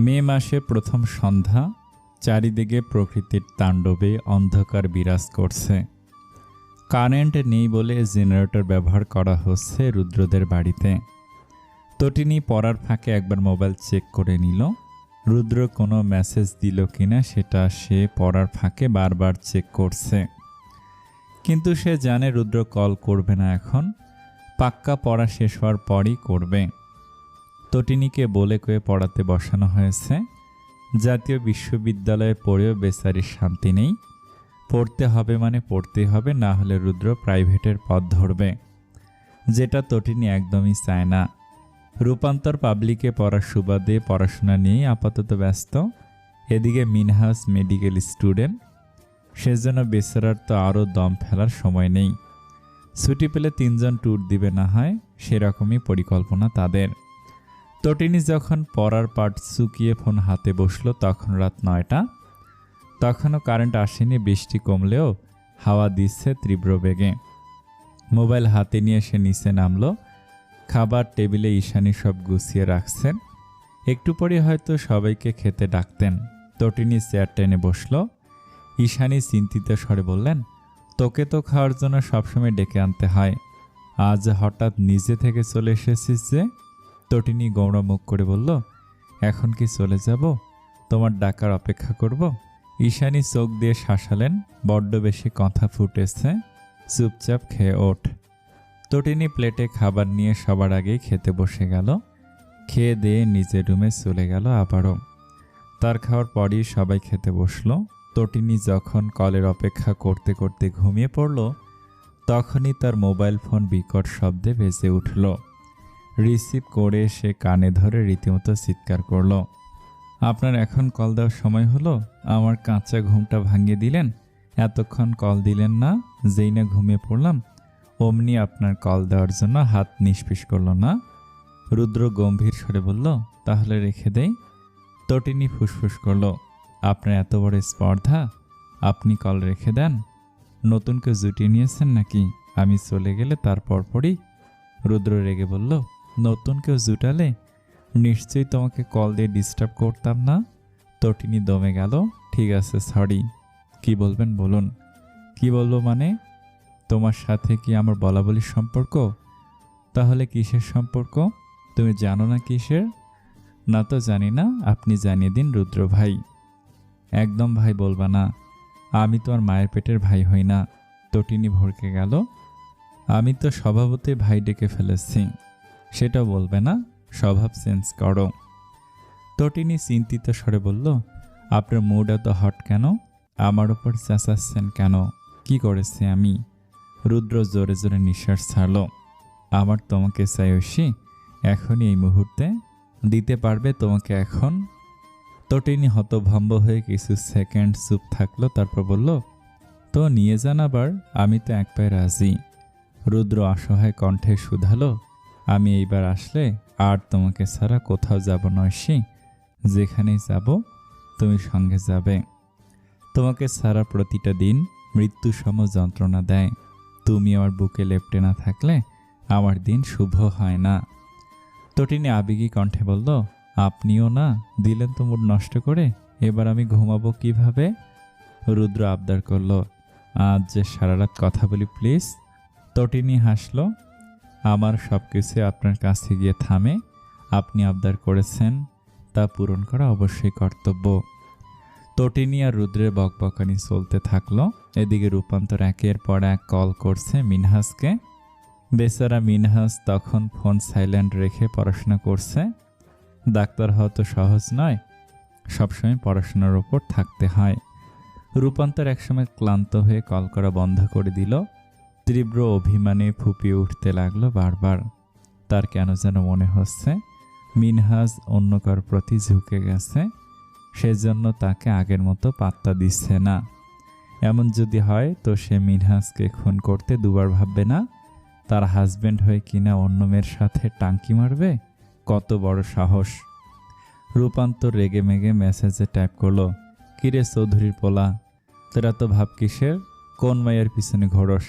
মে মাসে প্রথম সন্ধ্যা, চারিদিকে প্রকৃতির তাণ্ডবে অন্ধকার বিরাজ করছে। কারেন্ট নেই বলে জেনারেটর ব্যবহার করা হচ্ছে রুদ্রদের বাড়িতে। তটিনী পড়ার ফাঁকে একবার মোবাইল চেক করে নিল, রুদ্র কোনো মেসেজ দিল কিনা সেটা সে পড়ার ফাঁকে বারবার চেক করছে। কিন্তু সে জানে রুদ্র কল করবে না এখন, পাক্কা পড়া শেষ হওয়ার পরই করবে। তটিনীকে বলে কয়ে পড়াতে বসানো হয়েছে। জাতীয় বিশ্ববিদ্যালয়ে পড়েও বেচারির শান্তি নেই। পড়তে হবে মানে পড়তেই হবে, না হলে রুদ্র প্রাইভেটের পথ ধরবে, যেটা তটিনী একদমই চায় না। রূপান্তর পাবলিকে পড়ার সুবাদে পড়াশোনা নিয়েই আপাতত ব্যস্ত। এদিকে মিনহাস মেডিকেল স্টুডেন্ট, সেজন্য বেচারার তো আরও দম ফেলার সময় নেই। ছুটি পেলে 3 জন ট্যুর দিবে না হয়, সেরকমই পরিকল্পনা তাদের। তটিনী যখন পড়ার পাট চুকিয়ে ফোন হাতে বসলো তখন রাত 9টা। তখনও কারেন্ট আসেনি, বৃষ্টি কমলেও হাওয়া দিচ্ছে তীব্র বেগে। মোবাইল হাতে নিয়ে সে নিচে নামলো। খাবার টেবিলে ঈশানী সব গুছিয়ে রাখছেন। একটু পরে হয়তো সবাইকে খেতে ডাকতেন। তটিনী চেয়ার টেনে বসলো। ঈশানী চিন্তিত স্বরে বললেন, তোকে তো খাওয়ার জন্য সবসময় ডেকে আনতে হয়, আজ হঠাৎ নিজে থেকে চলে এসেছিস যে? তটিনী গৌড়া মুখ করে বলল, এখন কি চলে যাব? তোমার ডাকার অপেক্ষা করব? ঈশানী চোখ দিয়ে শাসালেন, বড্ড বেশি কথা ফুটেছে, চুপচাপ খেয়ে ওঠ। তটিনী প্লেটে খাবার নিয়ে সবার আগেই খেতে বসে গেল। খেয়ে দিয়ে নিজের রুমে চলে গেল আবারও। তার খাওয়ার পরই সবাই খেতে বসলো। তটিনী যখন কলের অপেক্ষা করতে করতে ঘুমিয়ে পড়ল, তখনই তার মোবাইল ফোন বিকট শব্দে বেজে উঠল। রিসিভ করে সে কানে ধরে রীতিমতো চিৎকার করল, আপনার এখন কল দেওয়ার সময় হলো? আমার কাঁচা ঘুমটা ভাঙিয়ে দিলেন। এতক্ষণ কল দিলেন না, যেই না ঘুমিয়ে পড়লাম অমনি আপনার কল দেওয়ার জন্য হাত নিষ্পিস করল না। রুদ্র গম্ভীর স্বরে বলল, তাহলে রেখে দেই। তটিনী ফুসফুস করল, আপনার এত বড় স্পর্ধা, আপনি কল রেখে দেন? নতুন কেউ জুটিয়ে নিয়েছেন নাকি? আমি চলে গেলে তার পরপরই? রুদ্র রেগে বলল, নতুন কেউ জুটালে নিশ্চয়ই তোমাকে কল দিয়ে ডিস্টার্ব করতাম না। তটিনী দমে গেল। ঠিক আছে, সরি। কি বলবেন বলুন। কি বলবো মানে? তোমার সাথে কি আমার বলা বলির সম্পর্ক? তাহলে কিসের সম্পর্ক? তুমি জানো না কিসের? না তো জানি না, আপনি জানিয়ে দিন রুদ্র ভাই। একদম ভাই বলবা না, আমি তো আর মায়ের পেটের ভাই হই না। তটিনী ভড়কে গেল, আমি তো স্বভাবতই ভাই ডেকে ফেলেছি, সেটা বলবে না, স্বভাব চেঞ্জ করো। তটিনী চিন্তিত স্বরে বলল, আপনার মুড এত হট কেন? আমার ওপর চেঁচাচ্ছেন কেন? কি করেছি আমি? রুদ্র জোরে জোরে নিঃশ্বাস ছাড়ল, আমার তোমাকে চাই ঐশী, এখনই এই মুহূর্তে। দিতে পারবে তোমাকে এখন? তটিনী হতভম্ব হয়ে কিছু সেকেন্ড চুপ থাকলো, তারপর বলল, তো নিয়ে যান আবার, আমি তো এক পায়ে রাজি। রুদ্র অসহায় কণ্ঠে শুধালো, আমি এইবার আসলে আর তোমাকে ছাড়া কোথাও যাব না ঐশী, যেখানেই যাব তুমি সঙ্গে যাবে। তোমাকে ছাড়া প্রতিটা দিন মৃত্যুসম যন্ত্রণা দেয়, তুমি আমার বুকে লেপ্টে না থাকলে আমার দিন শুভ হয় না। তটিনী আবেগী কণ্ঠে বলল, আপনিও না, দিলেন তো মুড নষ্ট করে, এবার আমি ঘুমাবো কিভাবে? রুদ্র আবদার করল, আজ যে সারা রাত কথা বলি প্লিজ। তটিনী হাসল, আমার সব কিছু আপনার কাছে গিয়ে থামে, আপনি আবদার করেছেন, তা পূরণ করা অবশ্যই কর্তব্য। তটিনী আর রুদ্রের বকবকানি চলতে থাকলো। এদিকে রূপান্তর একের পর এক কল করছে মিনহাসকে। বেচারা মিনহাস তখন ফোন সাইলেন্ট রেখে পড়াশোনা করছে। ডাক্তার হওয়া তো সহজ নয়, সবসময় পড়াশোনার ওপর থাকতে হয়। রূপান্তর একসময় ক্লান্ত হয়ে কল করা বন্ধ করে দিল। তীব্র অভিমানে ফুপিয়ে উঠতে লাগলো বারবার। তার কেন যেন মনে হচ্ছে মিনহাস অন্য কার প্রতি ঝুঁকে গেছে, সেজন্য তাকে আগের মতো পাত্তা দিচ্ছে না। এমন যদি হয় তো সে মিনহাসকে খুন করতে দুবার ভাববে না। তার হাজবেন্ড হয়ে কিনা অন্য মেয়ের সাথে টাঙ্কি মারবে, কত বড় সাহস! রূপান্তর রেগে মেগে মেসেজে টাইপ করলো, কিরে চৌধুরীর পোলা, তোরা তো ভাব কিসের? কোন মায়ের পিছনে ঘোরস?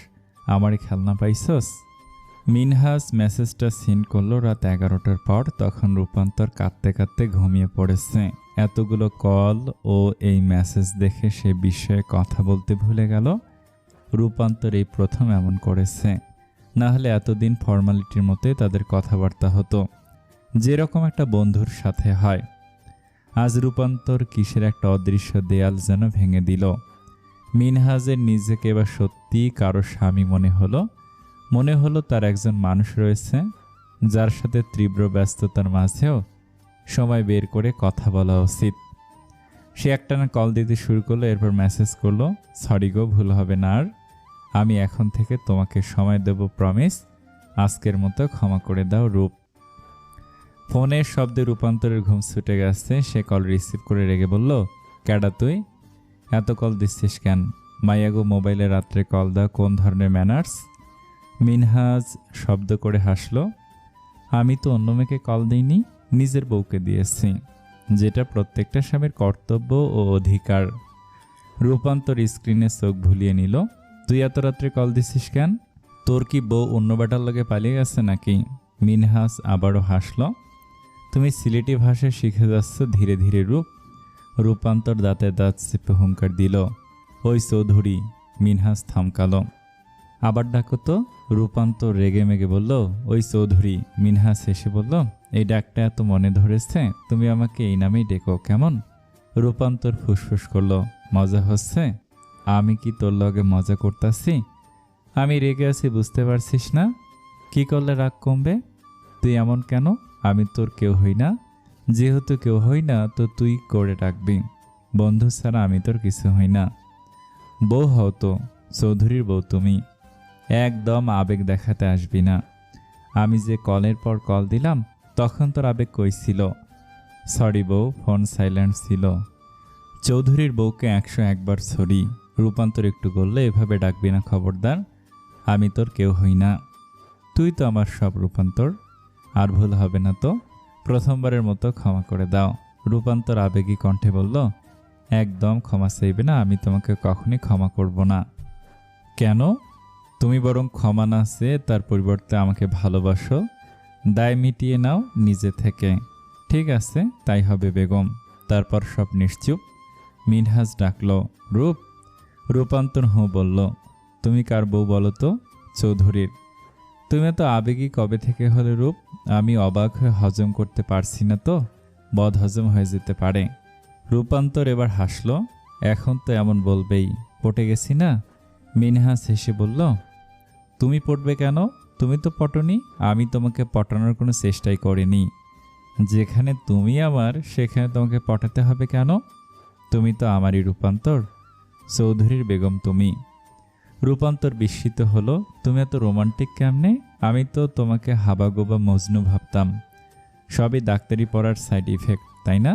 আমারই খেলনা পাইছস? মিনহাজ মেসেজটা সিন করলো রাত 11টার পর। তখন রূপান্তর কাঁদতে কাঁদতে ঘুমিয়ে পড়েছে। এতগুলো কল ও এই মেসেজ দেখে সে বিষয়ে কথা বলতে ভুলে গেল। রূপান্তর এই প্রথম এমন করেছে, না হলে এতদিন ফর্মালিটির মতোই তাদের কথাবার্তা হতো, যেরকম একটা বন্ধুর সাথে হয়। আজ রূপান্তর কিসের একটা অদৃশ্য দেয়াল যেন ভেঙে দিল। মিনহাজের নিজেকে এবার সত্যি কারো স্বামী মনে হলো তার একজন মানুষ রয়েছে, যার সাথে তীব্র ব্যস্ততার মাঝেও সময় বের করে কথা বলা উচিত। সে একটানা কল দিতে শুরু করলো, এরপর মেসেজ করলো, সরি গো, ভুল হবে না আর। আমি এখন থেকে তোমাকে সময় দেব, প্রমিস। আজকের মতো ক্ষমা করে দাও রূপ। ফোনের শব্দে রূপান্তরের ঘুম ছুটে গেছে। সে কল রিসিভ করে রেগে বলল, ক্যাডা তুই? এত কল দিচ্ছিস কেন? মাইয়াগো মোবাইলে রাত্রে কল দাও, কোন ধরনের ম্যানার্স? মিনহাজ শব্দ করে হাসলো, আমি তো অন্য মেয়েকে কল দিইনি, নিজের বউকে দিয়েছি, যেটা প্রত্যেকটা স্বামীর কর্তব্য ও অধিকার। রূপান্তর স্ক্রিনে চোখ ভুলিয়ে নিল, তুই এত রাত্রে কল দিছিস কেন? তোর কি বউ অন্য বেটার লগে পালিয়ে গেছে নাকি? মিনহাজ আবারও হাসল, তুমি সিলেটি ভাষা শিখে যাচ্ছ ধীরে ধীরে রূপ। রূপান্তর দাঁতে দাঁত চেপে হুঙ্কার দিল, ওই চৌধুরী। মিনহাজ থামকালো, আবার ডাকো তো। রূপান্তর রেগে মেগে বলল, ওই চৌধুরী। মিনহাজ হেসে বলল, এই ডাকটা এত মনে ধরেছে, তুমি আমাকে এই নামেই ডেকো কেমন? রূপান্তর ফুসফুস করলো, মজা হচ্ছে? আমি কি তোর লগে মজা করতাছি? আমি রেগে আছি বুঝতে পারছিস না? কি করলে রাগ কমবে? তুই এমন কেন? আমি তোর কেউ হই না? যেহেতু কেউ হই না তো তুই করে ডাকবি। বন্ধু ছাড়া আমি তোর কিছু হই না। বউ হও তো, চৌধুরীর বউ তুমি। একদম আবেগ দেখাতে আসবি না। আমি যে কলের পর কল দিলাম তখন তোর আবেগ কই ছিল? সরি বউ, ফোন সাইলেন্ট ছিল। চৌধুরীর বউকে 101 বার সরি। রূপান্তর একটু বললে, এভাবে ডাকবি না খবরদার। আমি তোর কেউ হই না, তুই তো আমার সব। রূপান্তর, আর ভুল হবে না তো? প্রথমবারের মতো ক্ষমা করে দাও। রূপান্তর আবেগী কণ্ঠে বলল, একদম ক্ষমা চাইবে না, আমি তোমাকে কখনই ক্ষমা করব না। কেন? তুমি বরং ক্ষমা না চেয়ে তার পরিবর্তে আমাকে ভালোবাসো, দায় মিটিয়ে নাও নিজে থেকে। ঠিক আছে, তাই হবে বেগম। তারপর সব নিশ্চুপ। মিনহাজ ডাকল, রূপ। রূপান্তর হু বলল, তুমি কার বউ বলো তো? চৌধুরীর। তুমি তো আবেগী কবে থেকে হলে রূপ? আমি অবাক হয়ে হজম করতে পারছি না তো, বদ হজম হয়ে যেতে পারে। রূপান্তর এবার হাসলো, এখন তো এমন বলবেই, পটে গেছি না? মিনহাজ হেসে বলল, তুমি পটবে কেন? তুমি তো পটনি, আমি তোমাকে পটানোর কোনো চেষ্টাই করিনি। যেখানে তুমি আমার, সেখানে তোমাকে পটাতে হবে কেন? তুমি তো আমারই রূপান্তর, চৌধুরীর বেগম তুমি। রূপান্তর বিস্মিত হলো, তুমি এত রোমান্টিক কেমনে? আমি তো তোমাকে হাবাগোবা মজনু ভাবতাম। সবই ডাক্তারি পড়ার সাইড ইফেক্ট, তাই না?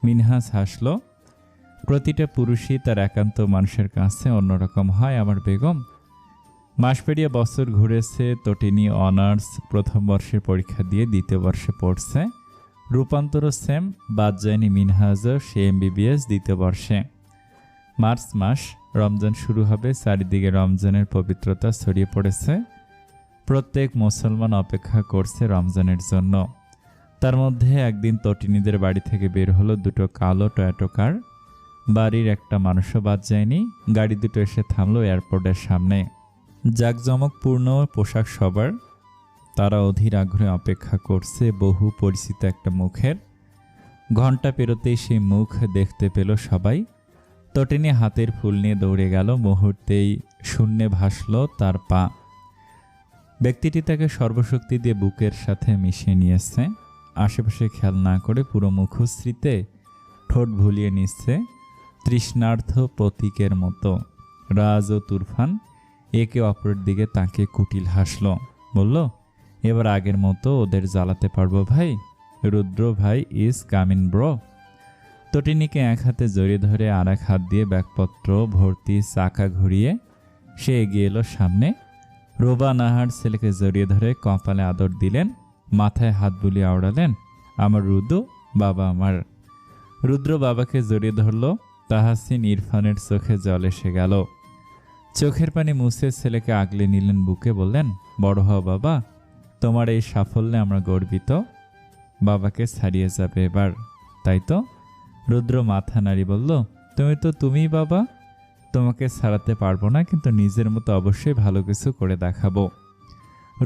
মিনহাজ হাসলো, প্রতিটা পুরুষই তার একান্ত মানুষের কাছে অন্যরকম হয় আমার বেগম। মাস পেরিয়ে বছর ঘুরেছে, তটিনী অনার্স প্রথম বর্ষের পরীক্ষা দিয়ে দ্বিতীয় বর্ষে পড়ছে। রূপান্তরও সেম, বাদ যায়নি মিনহাজও, সে MBBS দ্বিতীয় বর্ষে। মার্চ মাস, রমজান শুরু হবে, চারিদিকে রমজানের পবিত্রতা ছড়িয়ে পড়েছে। প্রত্যেক মুসলমান অপেক্ষা করছে রমজানের জন্য। তার মধ্যে একদিন তটিনীদের বাড়ি থেকে বের হলো দুটো কালো টয়োটা কার। বাড়ির একটা মানুষও বাদ যায়নি। গাড়ি দুটো এসে থামলো এয়ারপোর্টের সামনে। জাঁকজমকপূর্ণ পোশাক সবার। তারা অধীর আগ্রহে অপেক্ষা করছে বহু পরিচিত একটা মুখের। ঘন্টা পেরোতেই সেই মুখ দেখতে পেল সবাই। তটিনী হাতের ফুল নিয়ে দৌড়ে গেল, মুহূর্তেই শূন্যে ভাসল তার পা। ব্যক্তিটি তাকে সর্বশক্তি দিয়ে বুকের সাথে মিশিয়ে নিয়েছে। আশেপাশে খেয়াল না করে পুরো মুখশ্রীতে ঠোঁট ভুলিয়ে নিচ্ছে তৃষ্ণার্থ প্রতীকের মতো। রাজ ও তুরফান একে অপরের দিকে তাকে কুটিল হাসল, বলল, এবার আগের মতো ওদের জ্বালাতে পারবো ভাই। রুদ্র ভাই ইজ কামিং ব্রো। তটিনীকে এক হাতে জড়িয়ে ধরে আর এক হাত দিয়ে ব্যাগপত্র ভর্তি চাকা ঘুরিয়ে সে এগিয়ে এলো সামনে। রোবা নাহার ছেলেকে জড়িয়ে ধরে কপালে আদর দিলেন, মাথায় হাত বুলিয়ে আওড়ালেন, আমার রুদ্র বাবা আমার। রুদ্র বাবাকে জড়িয়ে ধরল। তাহাসিন ইরফানের চোখে জল এসে গেল। চোখের পানি মুছে ছেলেকে আগলে নিলেন বুকে, বললেন, বড় হও বাবা, তোমার এই সাফল্যে আমরা গর্বিত। বাবাকে ছাড়িয়ে যাবে এবার, তাই তো? রুদ্র মাথা নাড়ি বলল, তুমিই বাবা। তোমাকে ছাড়াতে পারবো না, কিন্তু নিজের মতো অবশ্যই ভালো কিছু করে দেখাবো।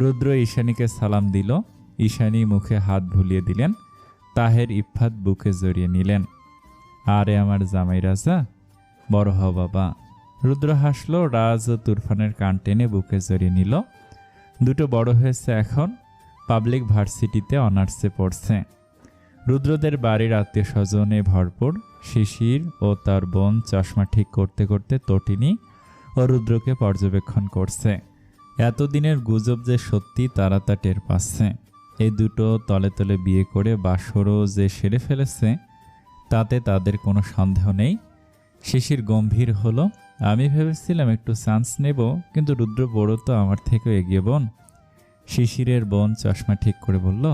রুদ্র ঈশানীকে সালাম দিল। ঈশানী মুখে হাত ভুলিয়ে দিলেন। তাহের ইফফাত বুকে জড়িয়ে নিলেন। আরে আমার জামাই রাজা, বড় হও বাবা। রুদ্র হাসলো। রাজ ও তুরফানের কান টেনে বুকে জড়িয়ে নিল। দুটো বড় হয়েছে, এখন পাবলিক ভার্সিটিতে অনার্সে পড়ছে। রুদ্রদের বাড়ির আত্মীয় স্বজনে ভরপুর। শিশির ও তার বোন চশমা ঠিক করতে করতে তটিনী ও রুদ্রকে পর্যবেক্ষণ করছে। এতদিনের গুজব যে সত্যি তারা তা টের পাচ্ছে। এই দুটো তলে তলে বিয়ে করে বাসরও যে সেরে ফেলেছে, তাতে তাদের কোনো সন্দেহ নেই। শিশির গম্ভীর হলো। আমি ভেবেছিলাম একটু চান্স নেব, কিন্তু রুদ্র বড় তো আমার থেকেও এগিয়ে বোন। শিশিরের বোন চশমা ঠিক করে বলল,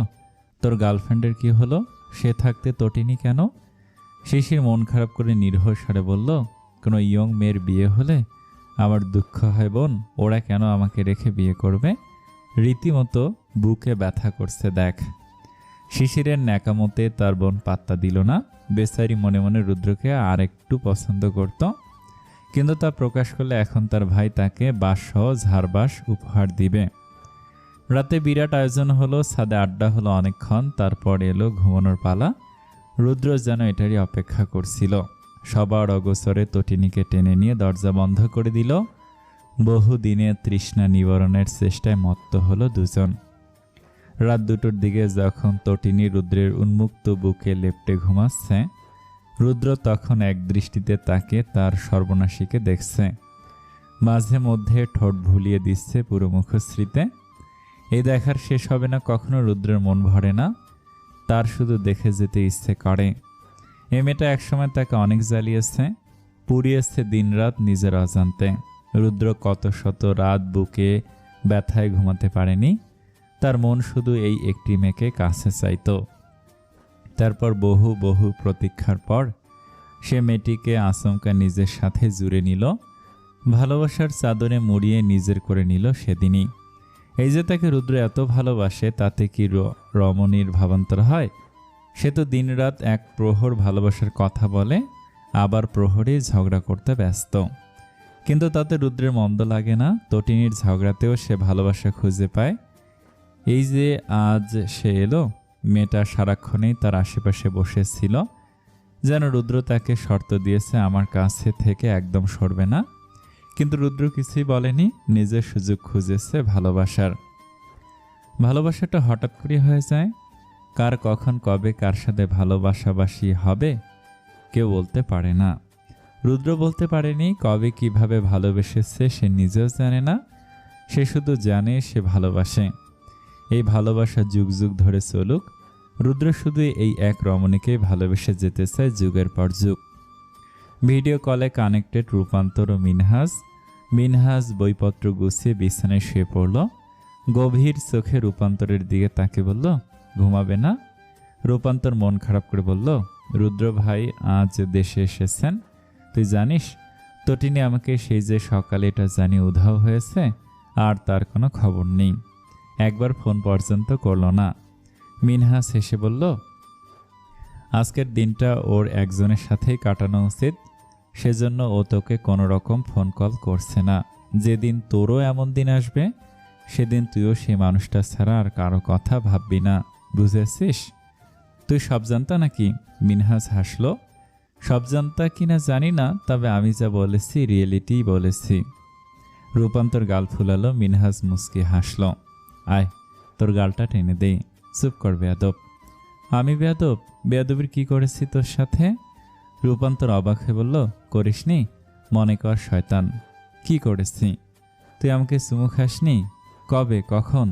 তোর গার্লফ্রেন্ডের কি হলো? সে থাকতে তটিনি কেন? শিশির মন খারাপ করে নিরীহ স্বরে বলল, কোনো ইয়ং মেয়ের বিয়ে হলে আমার দুঃখ হয় বোন। ওরা কেন আমাকে রেখে বিয়ে করবে? রীতিমতো বুকে ব্যথা করছে দেখ। শিশিরের ন্যাকামতে তার বোন পাত্তা দিল না। বেচারি মনে মনে রুদ্রকে আর একটু পছন্দ করত, কিন্তু তা প্রকাশ করলে এখন তার ভাই তাকে বাঁশসহ ঝাড়বাস উপহার দিবে। রাতে বিরাট আয়োজন হলো, ছাদে আড্ডা হলো অনেকক্ষণ, তারপর এলো ঘুমানোর পালা। রুদ্র যেন এটারই অপেক্ষা করছিল। সবার অগোচরে তটিনীকে টেনে নিয়ে দরজা বন্ধ করে দিল। বহুদিনের তৃষ্ণা নিবারণের চেষ্টায় মত্ত হলো দুজন। রাত 2টোর দিকে যখন তটিনী রুদ্রের উন্মুক্ত বুকে লেপ্টে ঘুমাচ্ছে, রুদ্র তখন এক দৃষ্টিতে তাকে তার সর্বনাশীকে দেখছে। মাঝে মধ্যে ঠোঁট ভুলিয়ে দিচ্ছে পুরো মুখশ্রীতে। এই দেখার শেষ হবে না কখনো। রুদ্রের মন ভরে না, তার শুধু দেখে যেতে ইচ্ছে করে। এ মেয়েটা একসময় তাকে অনেক জ্বালিয়েছে, পুড়িয়েছে দিনরাত নিজের অজান্তে। রুদ্র কত শত রাত বুকে ব্যথায় ঘুমাতে পারেনি। তার মন শুধু এই একটি মেয়েকে কাছে চাইত। তারপর বহু বহু প্রতীক্ষার পর সে মেয়েটিকে আচমকা নিজের সাথে জুড়ে নিল, ভালোবাসার চাদরে মুড়িয়ে নিজের করে নিল সেদিনই। এই যে তাকে রুদ্র এত ভালোবাসে, তাতে কি রমণীর ভাবান্তর হয়? সে তো দিনরাত এক প্রহর ভালোবাসার কথা বলে, আবার প্রহরে ঝগড়া করতে ব্যস্ত। কিন্তু তাতে রুদ্রের মন্দ লাগে না। তটিনীর ঝগড়াতেও সে ভালোবাসা খুঁজে পায়। এই যে আজ সে এলো, মেয়েটা সারাক্ষণেই তার আশেপাশে বসেছিল, যেন রুদ্র তাকে শর্ত দিয়েছে আমার কাছে থেকে একদম সরবে না। কিন্তু রুদ্র কিছুই বলেনি, নিজের সুযোগ খুঁজেছে ভালোবাসার। ভালোবাসাটা হঠাৎ করে হয়ে যায়। কার কখন কবে কার সাথে ভালোবাসাবাসি হবে কেউ বলতে পারে না। রুদ্র বলতে পারেনি কবে কিভাবে ভালোবেসেছে, সে নিজেও জানে না। সে শুধু জানে সে ভালোবাসে। এই ভালোবাসা যুগ যুগ ধরে চলুক। রুদ্র শুধু এই এক রমণীকেই ভালোবেসে যেতে চায় যুগের পর যুগ। ভিডিও কলে কানেক্টেড রূপান্তর ও মিনহাজ। মিনহাজ বইপত্র গুছিয়ে বিছানায় শুয়ে পড়ল। গভীর চোখে রূপান্তরের দিকে তাকে বলল, ঘুমাবে না? রূপান্তর মন খারাপ করে বলল, রুদ্র ভাই আজ দেশে এসেছেন, তুই জানিস? তটিনী আমাকে সেই যে সকালে এটা জানি উধাও হয়েছে, আর তার কোনো খবর নেই। একবার ফোন পর্যন্ত করল না। মিনহাজ হেসে বলল, আজকের দিনটা ওর একজনের সাথেই কাটানো উচিত, সেজন্য ও তোকে কোনো রকম ফোন কল করছে না। যেদিন তোরও এমন দিন আসবে, সেদিন তুইও সেই মানুষটা ছাড়া আর কারো কথা ভাববি না, বুঝেছিস? তুই সব জানতা নাকি? মিনহাজ হাসল। সব জানতা কিনা জানি না, তবে আমি যা বলেছি রিয়েলিটি বলেছি। রূপান্তর গাল ফুলালো। মিনহাজ মুচকি হাসল। আয়, তোর গালটা টেনে দেই। চুপ কর বেয়াদব। আমি বেয়াদব? বেয়াদবির কি করেছি তোর সাথে? রূপান্তর অবাক হয়ে বলল, করিসনি? মনে কর শয়তান। কি করেছি? তুই আমাকে চুমু খাসনি? কবে, কখন?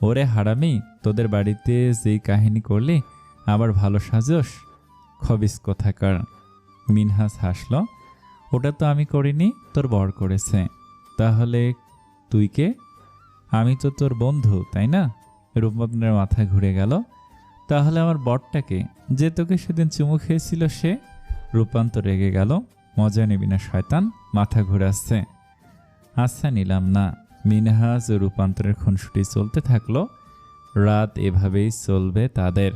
ওরে হারামি, তোদের বাড়িতে যেই কাহিনী করলি আবার ভালো সাজস, খবিস কোথাকার। মিনহাজ হাসল। ওটা তো আমি করিনি, তোর বর করেছে। তাহলে তুই কে? আমি তো তোর বন্ধু, তাই না? রূপান্তরের মাথা ঘুরে গেল। তাহলে আমার বরটাকে, যে তোকে সেদিন চুমু খেয়েছিল সে? রূপান্তর রেগে গেল। মজা নিবি না শয়তান, মাথা ঘুরে আসছে। আচ্ছা নিলাম না। মিনহাজ ও রূপান্তরের খুনসুটি চলতে থাকলো। রাত এভাবেই চলবে তাদের।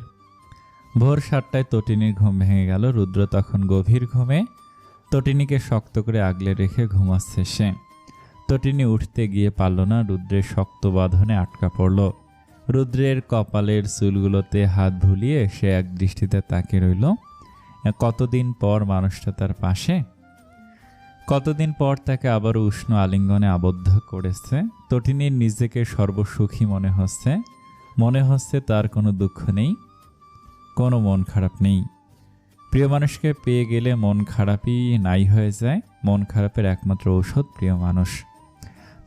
ভোর 7টায় তটিনীর ঘুম ভেঙে গেল। রুদ্র তখন গভীর ঘুমে। তটিনীকে শক্ত করে আগলে রেখে ঘুমাচ্ছে সে। তটিনী উঠতে গিয়ে পারল না, রুদ্রের শক্ত বাঁধনে আটকা পড়ল। রুদ্রের কপালের চুলগুলোতে হাত ভুলিয়ে সে এক দৃষ্টিতে তাকিয়ে রইল। কতদিন পর মানুষটা তার পাশে, কতদিন পর তাকে আবার উষ্ণ আলিঙ্গনে আবদ্ধ করেছে। তটিনীর নিজেকে সর্বসুখী মনে হচ্ছে তার কোনো দুঃখ নেই, কোনো মন খারাপ নেই। প্রিয় মানুষকে পেয়ে গেলে মন খারাপই নাই হয়ে যায়। মন খারাপের একমাত্র ঔষধ প্রিয় মানুষ।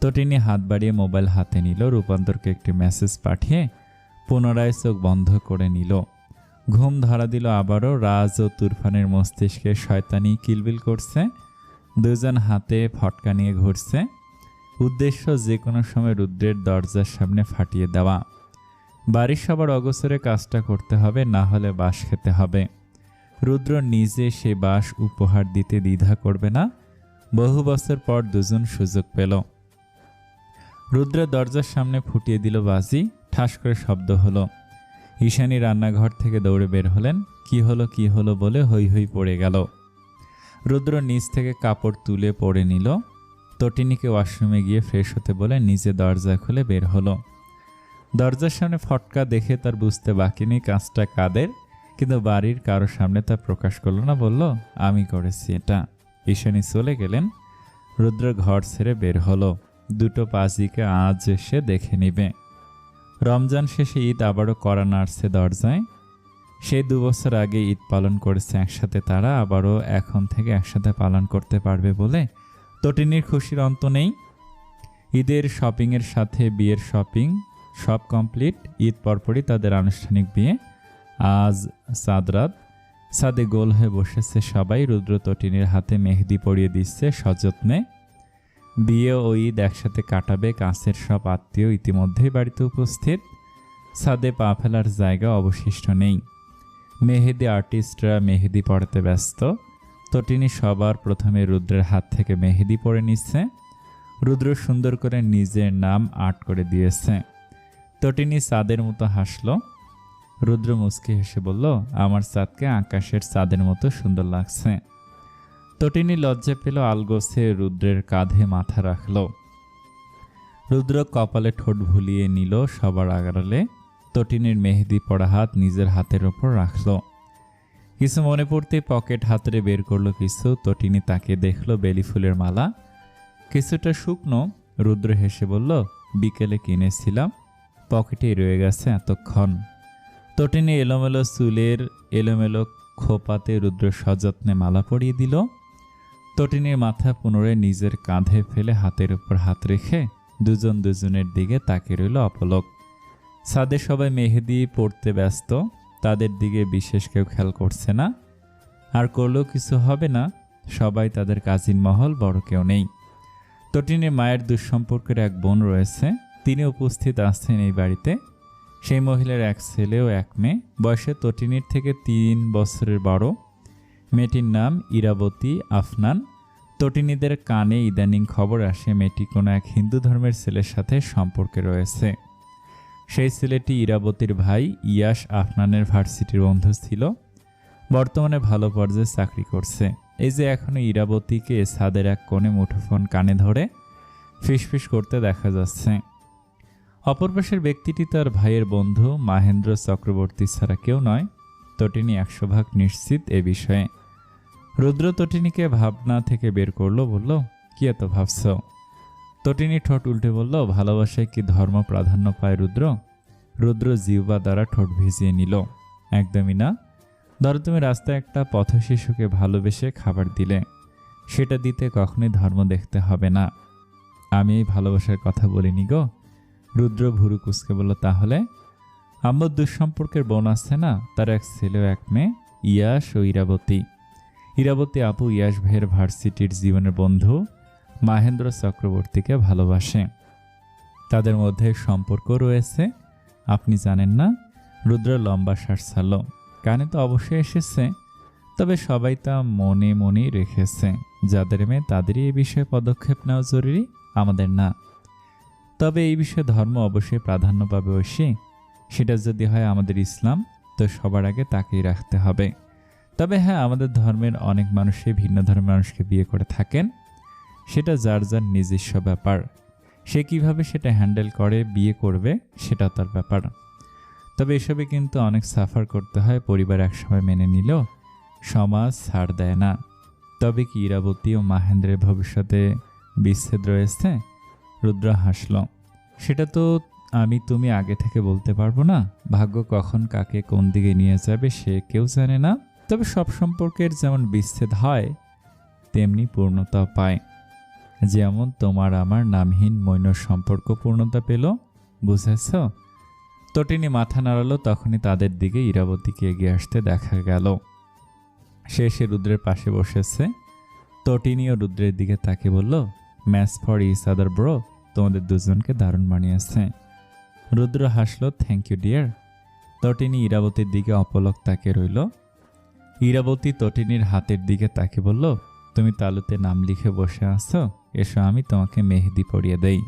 তটিনী হাত বাড়িয়ে মোবাইল হাতে নিল। রূপান্তরকে একটি মেসেজ পাঠিয়ে পুনরায় চোখ বন্ধ করে নিল। ঘুম ধরা দিল আবারও। রাজ ও তুরফানের মস্তিষ্কে শয়তানি কিলবিল করছে। দুজন হাতে ফটকা নিয়ে ঘুরছে। উদ্দেশ্য যে কোনো সময় রুদ্রের দরজার সামনে ফাটিয়ে দেওয়া। বাড়ির সবার অগোচরে কাজটা করতে হবে, না হলে বাঁশ খেতে হবে। রুদ্র নিজে সে বাঁশ উপহার দিতে দ্বিধা করবে না। বহু বছর পর দুজন সুযোগ পেল। রুদ্র দরজার সামনে ফুটিয়ে দিল বাজি। ঠাস করে শব্দ হলো। ঈশানী রান্নাঘর থেকে দৌড়ে বের হলেন। কি হলো বলে হৈ হৈ পড়ে গেল। রুদ্র নিচ থেকে কাপড় তুলে পরে নিল। তটিনীকে ওয়াশরুমে গিয়ে ফ্রেশ হতে বলে নিজে দরজা খুলে বের হলো। দরজার সামনে ফটকা দেখে তার বুঝতে বাকি নেই কাজটা কাদের, কিন্তু বাড়ির কারো সামনে তা প্রকাশ করলো না। বলল, আমি করেছি এটা। ঈশানী চলে গেলেন। রুদ্র ঘর ছেড়ে বের হলো। দুটো পাজিকে আজ এসে দেখে নিবে। রমজান শেষে ঈদ আবারও কড়া নাড়ছে দরজায়। সেই 2 বছর আগে ঈদ পালন করেছে একসাথে তারা, আবারও এখন থেকে একসাথে পালন করতে পারবে বলে তটিনীর খুশির অন্ত নেই। ঈদের শপিংয়ের সাথে বিয়ের শপিং সব কমপ্লিট। ঈদ পরপরই তাদের আনুষ্ঠানিক বিয়ে। আজ সাদরাত। সাদে গোল হয়ে বসেছে সবাই। রুদ্র তটিনীর হাতে মেহেদি পরিয়ে দিচ্ছে সযত্নে। বিয়ে ও ঈদ একসাথে কাটাবে। কাছের সব আত্মীয় ইতিমধ্যেই বাড়িতে উপস্থিত। ছাদে পা ফেলার জায়গা অবশিষ্ট নেই। মেহেদি আর্টিস্টরা মেহেদি পড়াতে ব্যস্ত। তটিনী সবার প্রথমে রুদ্রের হাত থেকে মেহেদি পরে নিচ্ছে। রুদ্র সুন্দর করে নিজের নাম আর্ট করে দিয়েছে। তটিনী চাঁদের মতো হাসল। রুদ্র মুচকি হেসে বলল, আমার চাঁদকে আকাশের চাঁদের মতো সুন্দর লাগছে। তটিনী লজ্জা পেল। আলগোছে রুদ্রের কাঁধে মাথা রাখল। রুদ্র কপালে ঠোঁট ভুলিয়ে নিল সবার আড়ালে। তটিনীর মেহেদি পড়া হাত নিজের হাতের ওপর রাখল। কিছু মনে পড়তে পকেট হাতড়ে বের করলো কিছু। তটিনী তাকে দেখল বেলি ফুলের মালা, কিছুটা শুকনো। রুদ্র হেসে বলল, বিকেলে কিনেছিলাম, পকেটেই রয়ে গেছে এতক্ষণ। তটিনী এলোমেলো চুলের এলোমেলো খোপাতে রুদ্র সযত্নে মালা পরিয়ে দিল। তটিনীর মাথা পুনরায় নিজের কাঁধে ফেলে হাতের উপর হাত রেখে দুজন দুজনের দিকে তাকিয়ে রইল অপলক। ছাদে সবাই মেহেদি পড়তে ব্যস্ত। তাদের দিকে বিশেষ কেউ খেয়াল করছে না, আর করলেও কিছু হবে না। সবাই তাদের কাজিন মহল, বড় কেউ নেই। তটিনীর মায়ের দুঃসম্পর্কের এক বোন রয়েছে, তিনি উপস্থিত আছেন এই বাড়িতে। সেই মহিলার এক ছেলে ও এক মেয়ে, বয়সে তটিনীর থেকে 3 বছরের বড়। মেয়েটির নাম ইরাবতী আফনান। তটিনীদের কানে ইদানিং খবর আসে মেয়েটি কোনো এক হিন্দু ধর্মের ছেলের সাথে সম্পর্কে রয়েছে। সেই ছেলেটি ইরাবতীর ভাই ইয়াস আফনানের ভার্সিটির বন্ধু ছিল। বর্তমানে ভালো পর্যায়ে চাকরি করছে। এই যে এখনো ইরাবতীকে ছাদের এক কোণে মুঠোফোন কানে ধরে ফিসফিস করতে দেখা যাচ্ছে। অপর পাশের ব্যক্তিটি তার ভাইয়ের বন্ধু মাহেন্দ্র চক্রবর্তী ছাড়া কেউ নয়। তটিনী 100% নিশ্চিত এ বিষয়ে। রুদ্র তটিনীকে ভাবনা থেকে বের করলো। বলল, কি এত ভাবছ? তটিনী ঠোঁট উল্টে বলল, ভালোবাসায় কি ধর্ম প্রাধান্য পায় রুদ্র? রুদ্র জিহ্বা দ্বারা ঠোঁট ভিজিয়ে নিল, একদমই না। ধরো তুমি রাস্তায় একটা পথ শিশুকে ভালোবেসে খাবার দিলে, সেটা দিতে কখনোই ধর্ম দেখতে হবে না। আমি এই ভালোবাসার কথা বলিনি গো। রুদ্র ভুরু কুঁচকে বলল, তাহলে? আমার দুঃসম্পর্কের বোন আছে না, তার এক ছেলে ও এক মেয়ে, ইয়াস ও ইরাবতী। ইরাবতী আপু ইয়াস ভাইয়ের ভার্সিটির জীবনের বন্ধু মাহেন্দ্র চক্রবর্তীকে ভালোবাসে। তাদের মধ্যে সম্পর্ক রয়েছে, আপনি জানেন না? রুদ্র লম্বা শ্বাস ছাড়ল। কানে তো অবশ্যই এসেছে, তবে সবাই তা মনে মনেই রেখেছে। যাদের মেয়ে তাদেরই এ বিষয়ে পদক্ষেপ নেওয়া জরুরি। আমাদের না। তবে এই বিষয়ে ধর্ম অবশ্যই প্রাধান্য পাবে ঐশী। সেটা যদি হয় আমাদের ইসলাম, তো সবার আগে তাকেই রাখতে হবে। তবে হ্যাঁ, আমাদের ধর্মের অনেক মানুষই ভিন্ন ধর্মের মানুষকে বিয়ে করে থাকেন। সেটা যার যার নিজস্ব ব্যাপার। সে কিভাবে সেটা হ্যান্ডেল করে বিয়ে করবে সেটা তার ব্যাপার। তবে এসবে কিন্তু অনেক সাফার করতে হয়। পরিবার একসময় মেনে নিলেও সমাজ ছাড় দেয় না। তবে কি ইরাবতী ও মাহেন্দ্রের ভবিষ্যতে বিচ্ছেদ রয়েছে? রুদ্র হাসল। সেটা তো তুমি আগে থেকে বলতে পারবো না। ভাগ্য কখন কাকে কোন দিকে নিয়ে যাবে সে কেউ জানে না। তবে সব সম্পর্কের যেমন বিচ্ছেদ হয় তেমনি পূর্ণতা পায়। যেমন তোমার আমার নামহীন মৈনর সম্পর্ক পূর্ণতা পেল। বুঝেছ? তটিনী মাথা নাড়ালো। তখনই তাদের দিকে ইরাবতীকে এগিয়ে আসতে দেখা গেল। সে রুদ্রের পাশে বসেছে। তটিনী ও রুদ্রের দিকে তাকে বলল, match for each other bro. তোমাদের দুজনকে দারুণ মানিয়েছে। রুদ্র হাসলো, থ্যাংক ইউ ডিয়ার। তটিনী ইরাবতীর দিকে অপলক তাকে রইল। ইরাবতী তটিনীর হাতের দিকে তাকে বলল, তুমি তালুতে নাম লিখে বসে আছো, এসো আমি তোমাকে মেহেদি পরিয়ে দেই।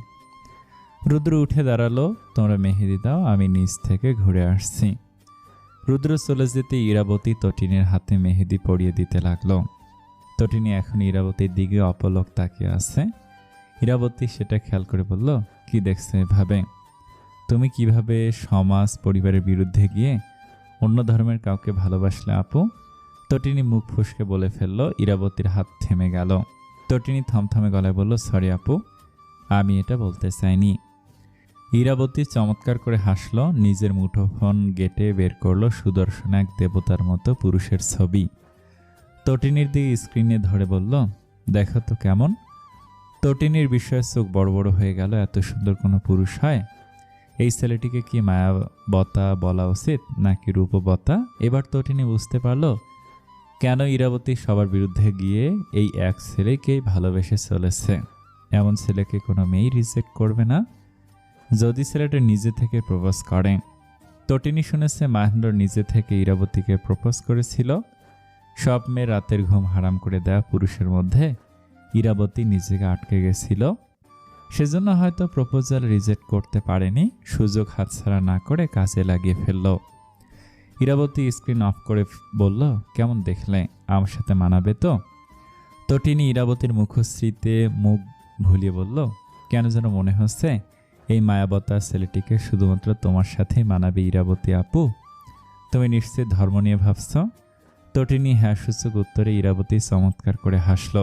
রুদ্র উঠে দাঁড়ালো, তোমরা মেহেদি দাও, আমি নিচ থেকে ঘুরে আসছি। রুদ্র চলে যেতে ইরাবতী তটিনীর হাতে মেহেদি পরিয়ে দিতে লাগলো। তটিনী এখন ইরাবতীর দিকে অপলক তাকিয়ে আছে। ইরাবতী সেটা খেয়াল করে বলল, কি দেখছে এভাবে? তুমি কিভাবে সমাজ পরিবারের বিরুদ্ধে গিয়ে অন্য ধর্মের কাউকে ভালোবাসলে আপু? তটিনী মুখ ফুসকে বলে ফেলল। ইরাবতীর হাত থেমে গেল। তটিনী থমথমে গলায় বলল, সরি আপু, আমি এটা বলতে চাইনি। ইরাবতী চমৎকার করে হাসল। নিজের মুঠোফোন গেটে বের করলো সুদর্শন এক দেবতার মতো পুরুষের ছবি। তটিনীর দিকে স্ক্রিনে ধরে বলল, দেখো তো কেমন। তটিনীর বিষয়ে চোখ বড় বড় হয়ে গেল। এত সুন্দর কোনো পুরুষ হয়? এই ছেলেটিকে কি মায়াবতা বলা উচিত নাকি রূপবতা? এবার তটিনী বুঝতে পারল কেন ইরাবতী সবার বিরুদ্ধে গিয়ে এই এক ছেলেকেই ভালোবেসে চলেছে। এমন ছেলেকে কোনো মেয়েই রিজেক্ট করবে না যদি ছেলেটা নিজে থেকে প্রপোজ করে। তটিনী শুনেছে মাহেন্দ্র নিজে থেকে ইরাবতীকে প্রপোজ করেছিল। সব মেয়ে রাতের ঘুম হারাম করে দেওয়া পুরুষের মধ্যে ইরাবতী নিজেকে আটকে গেছিল। সেজন্য হয়তো প্রপোজাল রিজেক্ট করতে পারেনি। সুযোগ হাতছাড়া না করে কাজে লাগিয়ে ফেলল। ইরাবতী স্ক্রিন অফ করে বলল, কেমন দেখলে? আমার সাথে মানাবে তো? তটিনী ইরাবতীর মুখশ্রীতে মুখ ভুলিয়ে বলল, কেন যেন মনে হচ্ছে এই মায়াবতার ছেলেটিকে শুধুমাত্র তোমার সাথেই মানাবে ইরাবতী আপু। তুমি নিশ্চিত ধর্ম নিয়ে ভাবছ? তটিনী হ্যাঁ সূচক উত্তরে ইরাবতী চমৎকার করে হাসল।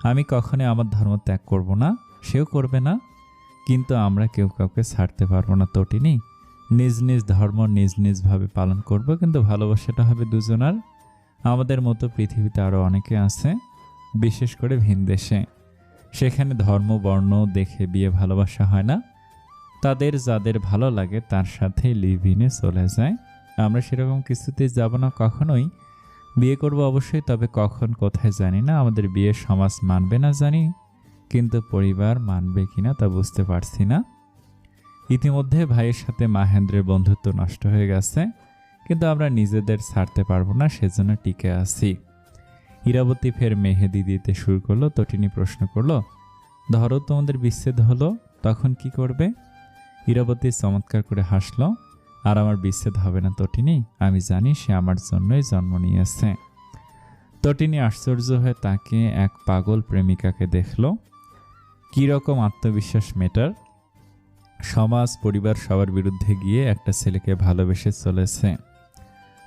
আমি কখনোই আমার ধর্ম ত্যাগ করব না, সেও করবে না, কিন্তু আমরা কেউ কাউকে ছাড়তে পারবো না তটিনী। নিজ নিজ ধর্ম নিজ নিজভাবে পালন করব, কিন্তু ভালোবাসাটা হবে দুজনার। আমাদের মতো পৃথিবীতে আরও অনেকে আছে, বিশেষ করে ভিন দেশে। সেখানে ধর্ম বর্ণ দেখে বিয়ে ভালোবাসা হয় না। তাদের যাদের ভালো লাগে তার সাথে লিভ ইনে চলে যায়। আমরা সেরকম কিছুতেই যাব না কখনোই। বিয়ে করব অবশ্যই, তবে কখন কোথায় জানি না। আমাদের বিয়ে সমাজ মানবে না জানি, কিন্তু পরিবার মানবে কিনা তা বুঝতে পারছি না। ইতিমধ্যে ভাইয়ের সাথে মাহেন্দ্রের বন্ধুত্ব নষ্ট হয়ে গেছে, কিন্তু আমরা নিজেদের ছাড়তে পারবো না, সেজন্য টিকে আছি। ইরাবতী ফের মেহেদি দিতে শুরু করলো। তটিনী প্রশ্ন করলো, ধরো তোমাদের বিচ্ছেদ হলো, তখন কি করবে? ইরাবতী চমৎকার করে হাসলো, আর আমার বিচ্ছেদ হবে না তটিনী, আমি জানি সে আমার জন্যই জন্ম নিয়েছে। তটিনী আশ্চর্য হয়ে তাকে এক পাগল প্রেমিকাকে দেখল। কি রকম আত্মবিশ্বাস মেটার! সমাজ পরিবার সবার বিরুদ্ধে গিয়ে একটা ছেলেকে ভালোবেসে চলেছে।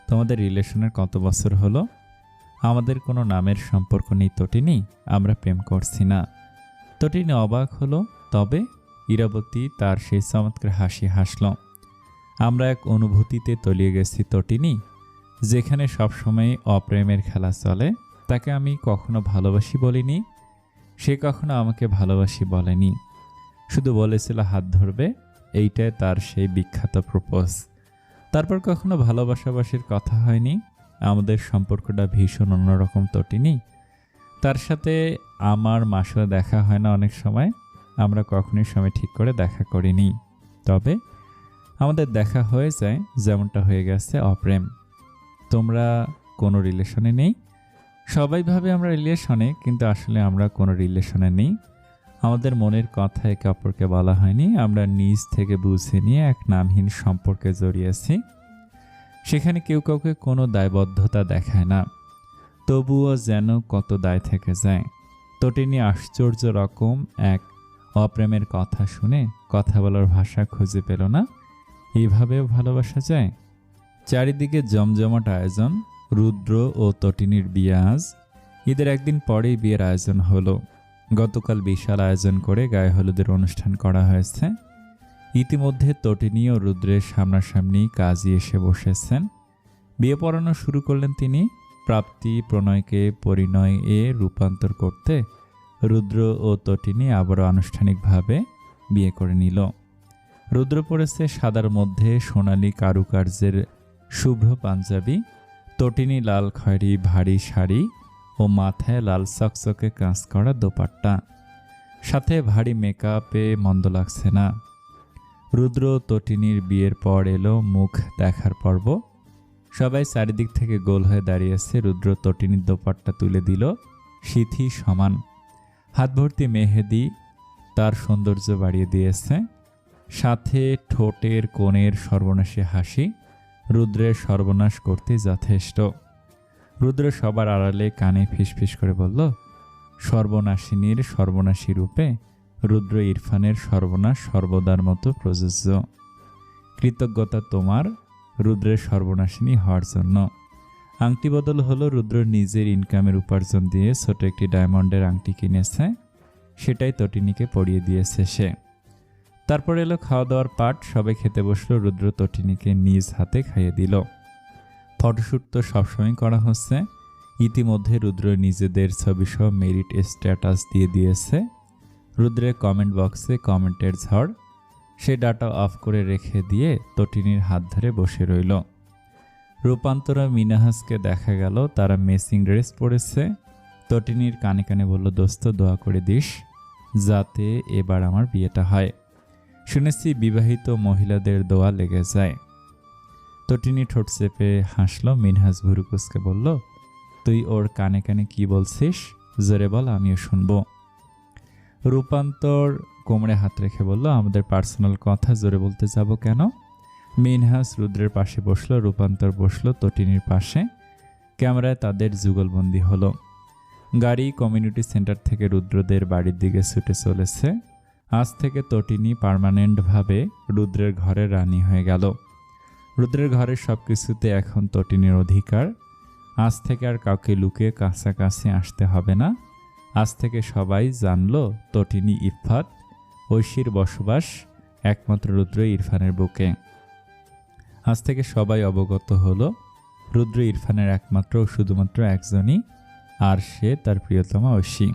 তোমাদের রিলেশনের কত বছর হলো? আমাদের কোনো নামের সম্পর্ক নেই তটিনী, আমরা প্রেম করছি না। তটিনী অবাক হলো। তবে? ইরাবতী তার সেই চমৎকার হাসি হাসল। আমরা এক অনুভূতিতে তলিয়ে গেছি তটিনী, যেখানে সবসময় অপ্রেমের খেলা চলে। তাকে আমি কখনো ভালোবাসি বলিনি, সে কখনো আমাকে ভালোবাসি বলেনি, শুধু বলেছিল হাত ধরবে। এইটাই তার সেই বিখ্যাত প্রপোজ। তারপর কখনো ভালোবাসাবাসির কথা হয়নি। আমাদের সম্পর্কটা ভীষণ অন্যরকম তটিনী। তার সাথে আমার মাসও দেখা হয় না অনেক সময়। আমরা কখনোই সময় ঠিক করে দেখা করিনি, তবে আমাদের দেখা হয়ে যায়, যেমনটা হয়ে গেছে অপ্রেম। তোমরা কোনো রিলেশনে নেই। সবাই ভাবে আমরা রিলেশনে, কিন্তু আসলে আমরা কোনো রিলেশনে নেই। আমাদের মনের কথা একে অপরকে বলা হয়নি, আমরা নিজ থেকে বুঝে নিয়ে এক নামহীন সম্পর্কে জড়িয়েছি। সেখানে কেউ কাউকে কোনো দায়বদ্ধতা দেখায় না, তবুও যেন কত দায় থেকে যায়। তটিনী আশ্চর্য রকম এক অপ্রেমের কথা শুনে কথা বলার ভাষা খুঁজে পেল না। এইভাবেও ভালোবাসা যায়? চারিদিকে জমজমাট আয়োজন। রুদ্র ও তটিনীর বিয়ে আজ। ঈদের একদিন পরেই বিয়ের আয়োজন হলো। গতকাল বিশাল আয়োজন করে গায়ে হলুদের অনুষ্ঠান করা হয়েছে। ইতিমধ্যে তটিনী ও রুদ্রের সামনাসামনি কাজী এসে বসেছেন। বিয়ে পড়ানো শুরু করলেন তিনি। প্রাপ্তি প্রণয়কে পরিণয় এ রূপান্তর করতে রুদ্র ও তটিনী আবারও আনুষ্ঠানিকভাবে বিয়ে করে নিল। রুদ্র পরেছে সাদার মধ্যে সোনালী কারুকার্যের শুভ্র পাঞ্জাবি, তটিনী লাল খয়েরি ভারী শাড়ি ও মাথায় লাল চকচকে কাঁচ করা দোপাট্টা। সাথে ভারী মেকআপে মন্দ লাগছে না। রুদ্র ও তটিনীর বিয়ের পর এলো মুখ দেখার পর্ব। সবাই চারিদিক থেকে গোল হয়ে দাঁড়িয়েছে। রুদ্র তটিনীর দোপাট্টা তুলে দিল সিথি সমান। হাত ভর্তি মেহেদি তার সৌন্দর্য বাড়িয়ে দিয়েছে। সাথে ঠোঁটের কোণের সর্বনাশী হাসি রুদ্রের সর্বনাশ করতে যথেষ্ট। রুদ্র সবার আড়ালে কানে ফিসফিস করে বলল, সর্বনাশিনীর সর্বনাশী রূপে রুদ্র ইরফানের সর্বনাশ সর্বদার মতো প্রযোজ্য। কৃতজ্ঞতা তোমার রুদ্রের সর্বনাশিনী হওয়ার জন্য। আংটি বদল হলো। রুদ্র নিজের ইনকামের উপার্জন দিয়ে ছোট একটি ডায়মন্ডের আংটি কিনেছে, সেটাই তটিনীকে পরিয়ে দিয়েছে সে। তারপর এলো খাওয়া দাওয়ার পাট। সবাই খেতে বসলো। রুদ্র তটিনীকে নিজ হাতে খাইয়ে দিল। ফটোশ্যুট তো সবসময় করা হচ্ছে। ইতিমধ্যে রুদ্র নিজেদের ছবিসহ মেরিট স্ট্যাটাস দিয়ে দিয়েছে। রুদ্রের কমেন্ট বক্সে কমেন্টের ঝড়। সে ডাটা অফ করে রেখে দিয়ে তটিনীর হাত ধরে বসে রইল। রূপান্তরা মিনাহাসকে দেখা গেল, তারা ম্যাচিং ড্রেস পরেছে। তটিনীর কানে কানে বলল, দোস্ত দোয়া করে দিস যাতে এবার আমার বিয়েটা হয়। শুনেছি বিবাহিত মহিলাদের দোয়া লেগে যায়। তটিনী ঠোঁট চেপে হাসল। মিনহাস ভুরুকুসকে বলল, তুই ওর কানে কানে কি বলছিস? জোরে বল, আমিও শুনবো। রূপান্তর কোমরে হাত রেখে বলল, আমাদের পার্সোনাল কথা জোরে বলতে যাব কেন? মিনহাস রুদ্রের পাশে বসলো। রূপান্তর বসলো তটিনীর পাশে। ক্যামেরায় তাদের যুগলবন্দি হলো। গাড়ি কমিউনিটি সেন্টার থেকে রুদ্রদের বাড়ির দিকে ছুটে চলেছে। আজ থেকে তটিনী পার্মানেন্টভাবে রুদ্রের ঘরের রানী হয়ে গেল। রুদ্রের ঘরের সব কিছুতে এখন তটিনীর অধিকার। আজ থেকে আর কাউকে লুকিয়ে কাছাকাছি আসতে হবে না। আজ থেকে সবাই জানলো তটিনী ইফফাত ঐশীর বসবাস একমাত্র রুদ্র ইরফানের বুকে। আজ থেকে সবাই অবগত হলো রুদ্র ইরফানের একমাত্র ও শুধুমাত্র একজনই, আর সে তার প্রিয়তমা ঐশী।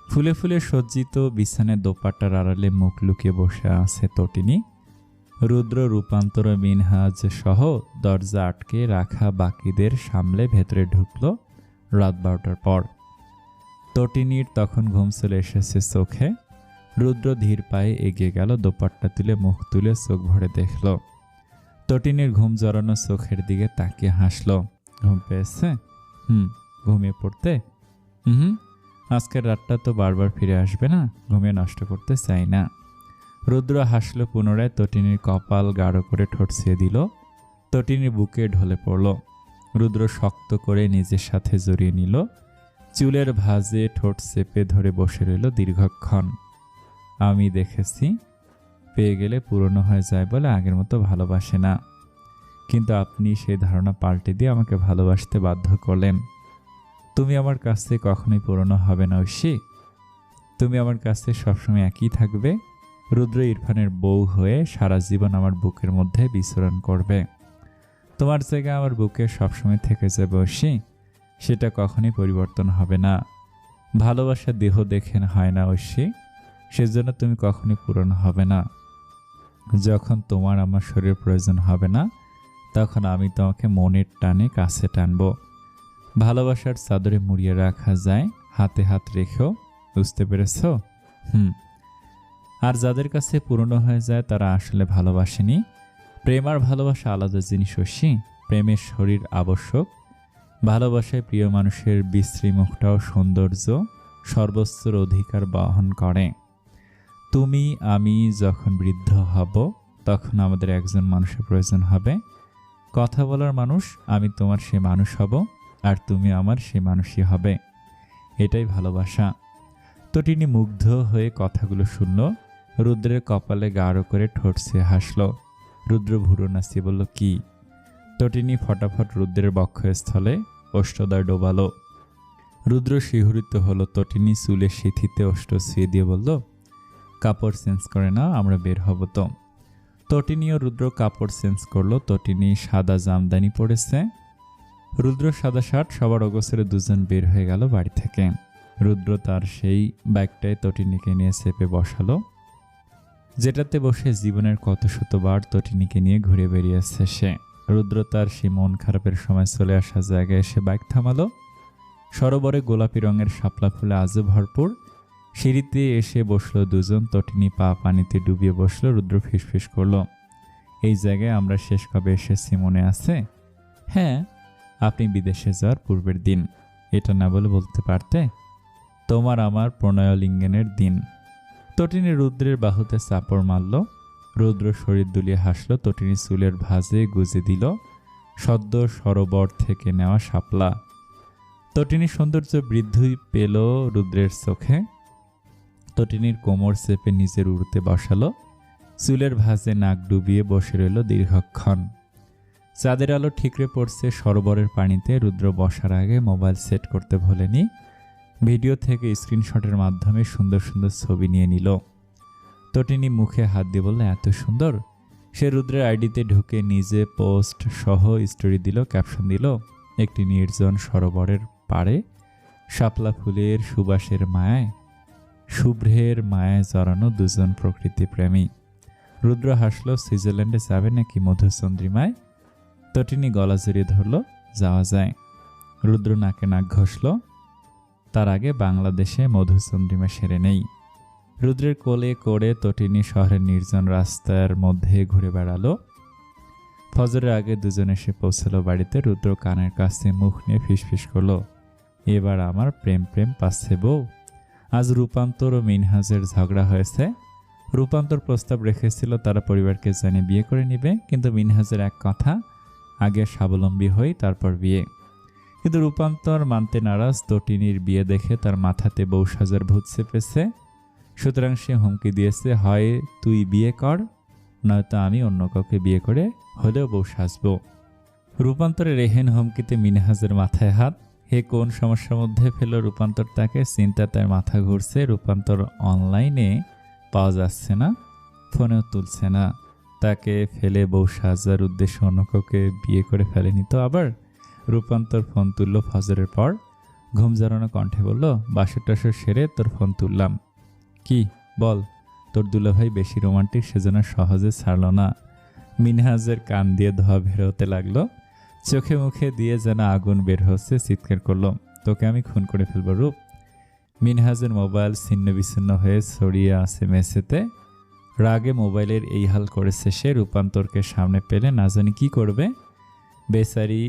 ফুলে ফুলে সজ্জিত বিছানায় দোপাট্টার আড়ালে মুখ লুকিয়ে বসে আছে তটিনী। রুদ্র, রূপান্তর, মিনহাজ সহ দরজা আটকে রাখা বাকিদের সামলে ভেতরে ঢুকল রাত 12টার পর। তটিনীর তখন ঘুম চলে এসেছে চোখে। রুদ্র ধীর পায়ে এগিয়ে গেল, দোপাট্টা তুলে মুখ তুলে চোখ ভরে দেখল। তটিনীর ঘুম জড়ানো চোখের দিকে তাকিয়ে হাসল। ঘুম পেয়েছে? ঘুমিয়ে পড়তে? আজকের রাতটা তো বারবার ফিরে আসবে না, ঘুমিয়ে নষ্ট করতে চাই না। রুদ্র হাসল পুনরায়। তটিনীর কপাল গাঢ় করে ঠোঁট ছুঁয়ে দিল। তটিনীর বুকে ঢলে পড়ল। রুদ্র শক্ত করে নিজের সাথে জড়িয়ে নিল। চুলের ভাঁজে ঠোঁট চেপে ধরে বসে রইল দীর্ঘক্ষণ। আমি দেখেছি, পেয়ে গেলে পুরনো হয়ে যায় বলে আগের মতো ভালোবাসে না, কিন্তু আপনি সেই ধারণা পাল্টে দিয়ে আমাকে ভালোবাসতে বাধ্য করলেন। তুমি আমার কাছে কখনোই পুরনো হবে না ঐশী, তুমি আমার কাছে সবসময় একই থাকবে। রুদ্র ইরফানের বউ হয়ে সারা জীবন আমার বুকের মধ্যে বিচরণ করবে। তোমার জায়গা আমার বুকে সবসময় থেকে যাবে ঐশী, সেটা কখনোই পরিবর্তন হবে না। ভালোবাসা দেহ দেখে হয় না ঐশী, সেজন্য তুমি কখনোই পুরনো হবে না। যখন তোমার আমার শরীরের প্রয়োজন হবে না, তখন আমি তোমাকে মনের টানে কাছে টানবো। ভালোবাসার চাদরে মুড়িয়ে রাখা যায়, হাতে হাত রেখেও। বুঝতে পেরেছ? আর যাদের কাছে পুরনো হয়ে যায় তারা আসলে ভালোবাসেনি। প্রেম আর ভালোবাসা আলাদা জিনিস ঐশী। প্রেমের শরীর আবশ্যক, ভালোবাসায় প্রিয় মানুষের বিশ্রী মুখটাও সৌন্দর্য, সর্বস্বর অধিকার বহন করে। তুমি আমি যখন বৃদ্ধ হব তখন আমাদের একজন মানুষের প্রয়োজন হবে, কথা বলার মানুষ। আমি তোমার সে মানুষ হব, আর তুমি আমার সে মানুষই হবে। এটাই ভালোবাসা। তটিনী মুগ্ধ হয়ে কথাগুলো শুনল। রুদ্রের কপালে গাঢ় করে ঠোঁট ছুঁয়ে হাসল। রুদ্র ভুরু নাচিয়ে বলল, কি? তটিনী ফটাফট রুদ্রের বক্ষস্থলে ওষ্ঠদয় ডোবালো। রুদ্র শিহরিত হলো। তটিনী চুলের সিথিতে ওষ্ঠ ছুঁয়ে দিয়ে বলল, কাপড় চেঞ্জ করে না, আমরা বের হব তো। তটিনী ও রুদ্র কাপড় চেঞ্জ করলো। তটিনী সাদা জামদানি পরেছে, রুদ্র সাদা শার্ট। সবার অগোচরে দুজন বের হয়ে গেল বাড়ি থেকে। রুদ্র তার সেই ব্যাগটায় তটিনীকে নিয়ে চেপে বসালো, যেটাতে বসে জীবনের কত শতবার তটিনীকে নিয়ে ঘুরে বেরিয়েছে সে। রুদ্র তার সেই মন খারাপের সময় চলে আসা জায়গায় এসে বাইক থামালো। সরোবরে গোলাপি রঙের শাপলা ফুলে আজও ভরপুর। সিঁড়িতে এসে বসলো দুজন। তটিনী পা পানিতে ডুবিয়ে বসলো। রুদ্র ফিসফিস করলো, এই জায়গায় আমরা শেষ কবে এসেছি মনে আছে? হ্যাঁ, আপনি বিদেশে যাওয়ার পূর্বের দিন। এটা না বলে বলতে পারতে? তোমার আমার প্রণয়লিঙ্গনের দিন। তটিনী রুদ্রের বাহুতে চাপড় মারল। রুদ্র শরীর দুলিয়ে হাসল। তটিনী চুলের ভাঁজে গুজে দিল সদ্য সরোবর থেকে নেওয়া শাপলা। তটিনী সৌন্দর্য বৃদ্ধি পেল রুদ্রের চোখে। তটিনীর কোমর চেপে নিজের উড়তে বসালো। চুলের ভাঁজে নাক ডুবিয়ে বসে রইল দীর্ঘক্ষণ। চাঁদের আলো ঠিকরে পড়ছে সরোবরের পানিতে। রুদ্র বসার আগে মোবাইল সেট করতে ভোলেনি। ভিডিও থেকে স্ক্রিনশটের মাধ্যমে সুন্দর সুন্দর ছবি নিয়ে নিল। তটিনী মুখে হাত দিয়ে বলল, এত সুন্দর। সে রুদ্রের আইডিতে ঢুকে নিজে পোস্ট সহ স্টোরি দিল। ক্যাপশন দিল, একটি নির্জন সরোবরের পাড়ে শাপলা ফুলের সুবাসের মায়ায়, শুভ্রের মায়ায় জড়ানো দুজন প্রকৃতিপ্রেমী। রুদ্র হাসল, সুইজারল্যান্ডে যাবে নাকি মধুচন্দ্রিমায়? তটিনী গলা জড়িয়ে ধরল, যাওয়া যায়। রুদ্র নাকে নাক ঘষল, তার আগে বাংলাদেশে মধুচন্দ্রিমা সেরে নেই। রুদ্রের কোলে করে তটিনী শহরের নির্জন রাস্তার মধ্যে ঘুরে বেড়ালো। ফজরের আগে দুজন এসে পৌঁছালো বাড়িতে। রুদ্র কানের কাছে মুখ নিয়ে ফিসফিস করলো, এবার আমার প্রেম প্রেম পাচ্ছে বউ। আজ রূপান্তর ও মিনহাজের ঝগড়া হয়েছে। রূপান্তর প্রস্তাব রেখেছিল তারা পরিবারকে জানিয়ে বিয়ে করে নেবে, কিন্তু মিনহাজের এক কথা, আগে স্বাবলম্বী হই তারপর বিয়ে। কিন্তু রূপান্তর মানতে নারাজ। তটিনীর বিয়ে দেখে তার মাথাতে বউ সাজার ভূত চেপেছে। সুতরাং সে হুমকি দিয়েছে, হয় তুই বিয়ে কর, নয়তো আমি অন্য কাউকে বিয়ে করে হলেও বউ সাজব। রূপান্তরের এহেন হুমকিতে মিনহাজের মাথায় হাত। হে কোন সমস্যার মধ্যে ফেল রূপান্তর তাকে। চিন্তা তার মাথা ঘুরছে। রূপান্তর অনলাইনে পাওয়া যাচ্ছে না, ফোনেও তুলছে না। তাকে ফেলে বউ সাজার উদ্দেশ্যে অন্য কাউকে বিয়ে করে ফেলেনি তো আবার? রূপান্তর ফোন তুলল ফজরের পর। ঘুম জড়ানো কণ্ঠে বলল, বাসর টাসর সেরে তোর ফোন তুললাম। কি বল? তোর দুলাভাই বেশি রোমান্টিক, সেজন্য সহজে ছাড়ল না। মিনহাজের কান দিয়ে ধোয়া বের হতে লাগলো। চোখে মুখে দিয়ে যেন আগুন বের হচ্ছে। চিৎকার করলো, তোকে আমি খুন করে ফেলবো রূপ। মিনহাজের মোবাইল ছিন্ন বিচ্ছিন্ন হয়ে ছড়িয়ে আছে মেঝেতে। রাগে মোবাইলের এই হাল করেছে সে। রূপান্তরকে সামনে পেলে না জানি কি করবে। বেচারি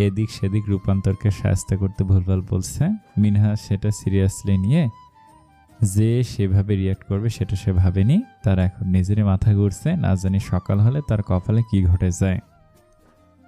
এদিক সেদিক রূপান্তরকে সাহায্য করতে ভুলভাল বলছে। মিনহাজ সেটা সিরিয়াসলি নিয়ে যে সেভাবে রিয়াক্ট করবে সেটা সে ভাবেনি। তার এখন নিজেরই মাথা ঘুরছে। না জানি সকাল হলে তার কপালে কি ঘটে যায়।